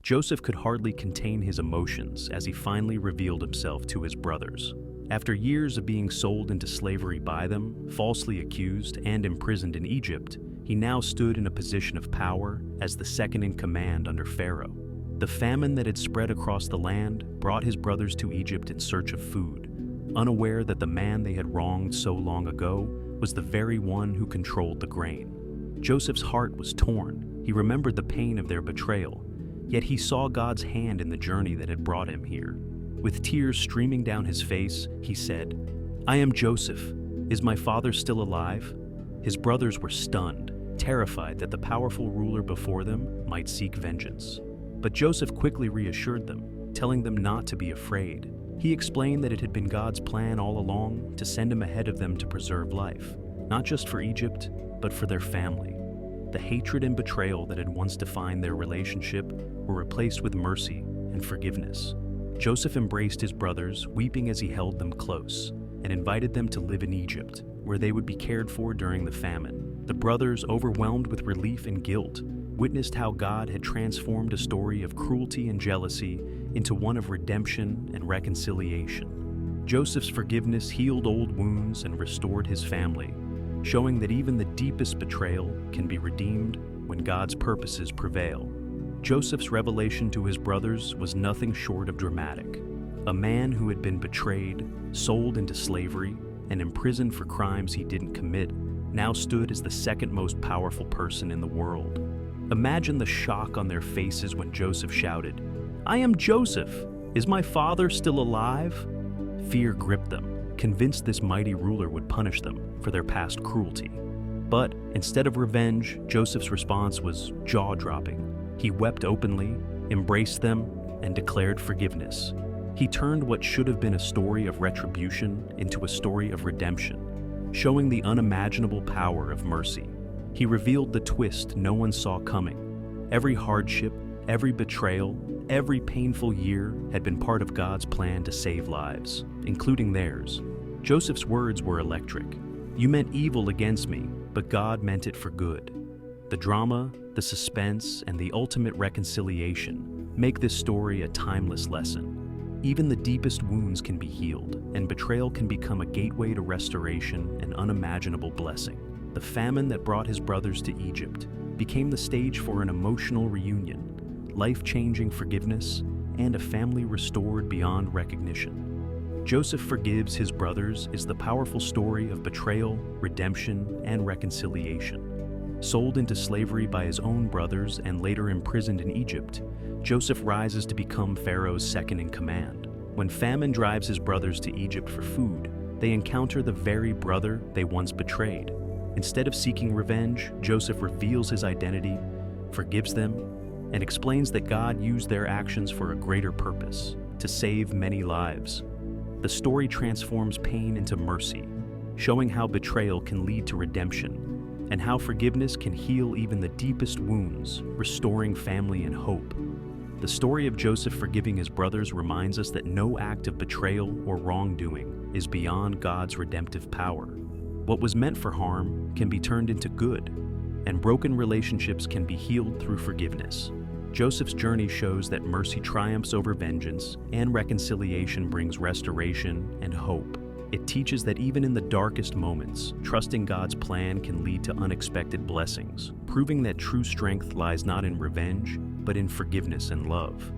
Joseph could hardly contain his emotions as he finally revealed himself to his brothers. After years of being sold into slavery by them, falsely accused, and imprisoned in Egypt, he now stood in a position of power as the second in command under Pharaoh. The famine that had spread across the land brought his brothers to Egypt in search of food, unaware that the man they had wronged so long ago was the very one who controlled the grain. Joseph's heart was torn. He remembered the pain of their betrayal, yet he saw God's hand in the journey that had brought him here. With tears streaming down his face, he said, "I am Joseph. Is my father still alive?" His brothers were stunned, terrified that the powerful ruler before them might seek vengeance. But Joseph quickly reassured them, telling them not to be afraid. He explained that it had been God's plan all along to send him ahead of them to preserve life, not just for Egypt, but for their family. The hatred and betrayal that had once defined their relationship were replaced with mercy and forgiveness. Joseph embraced his brothers, weeping as he held them close, and invited them to live in Egypt, where they would be cared for during the famine. The brothers, overwhelmed with relief and guilt, witnessed how God had transformed a story of cruelty and jealousy into one of redemption and reconciliation. Joseph's forgiveness healed old wounds and restored his family, showing that even the deepest betrayal can be redeemed when God's purposes prevail. Joseph's revelation to his brothers was nothing short of dramatic. A man who had been betrayed, sold into slavery, and imprisoned for crimes he didn't commit now stood as the second most powerful person in the world. Imagine the shock on their faces when Joseph shouted, "I am Joseph! Is my father still alive?" Fear gripped them, convinced this mighty ruler would punish them for their past cruelty. But instead of revenge, Joseph's response was jaw-dropping. He wept openly, embraced them, and declared forgiveness. He turned what should have been a story of retribution into a story of redemption, showing the unimaginable power of mercy. He revealed the twist no one saw coming. Every hardship, every betrayal, every painful year had been part of God's plan to save lives, including theirs. Joseph's words were electric. "You meant evil against me, but God meant it for good." The drama, the suspense, and the ultimate reconciliation make this story a timeless lesson. Even the deepest wounds can be healed, and betrayal can become a gateway to restoration and unimaginable blessing. The famine that brought his brothers to Egypt became the stage for an emotional reunion, life-changing forgiveness, and a family restored beyond recognition. Joseph Forgives His Brothers is the powerful story of betrayal, redemption, and reconciliation. Sold into slavery by his own brothers and later imprisoned in Egypt, Joseph rises to become Pharaoh's second in command. When famine drives his brothers to Egypt for food, they encounter the very brother they once betrayed. Instead of seeking revenge, Joseph reveals his identity, forgives them, and explains that God used their actions for a greater purpose, to save many lives. The story transforms pain into mercy, showing how betrayal can lead to redemption, and how forgiveness can heal even the deepest wounds, restoring family and hope. The story of Joseph forgiving his brothers reminds us that no act of betrayal or wrongdoing is beyond God's redemptive power. What was meant for harm can be turned into good, and broken relationships can be healed through forgiveness. Joseph's journey shows that mercy triumphs over vengeance, and reconciliation brings restoration and hope. It teaches that even in the darkest moments, trusting God's plan can lead to unexpected blessings, proving that true strength lies not in revenge, but in forgiveness and love.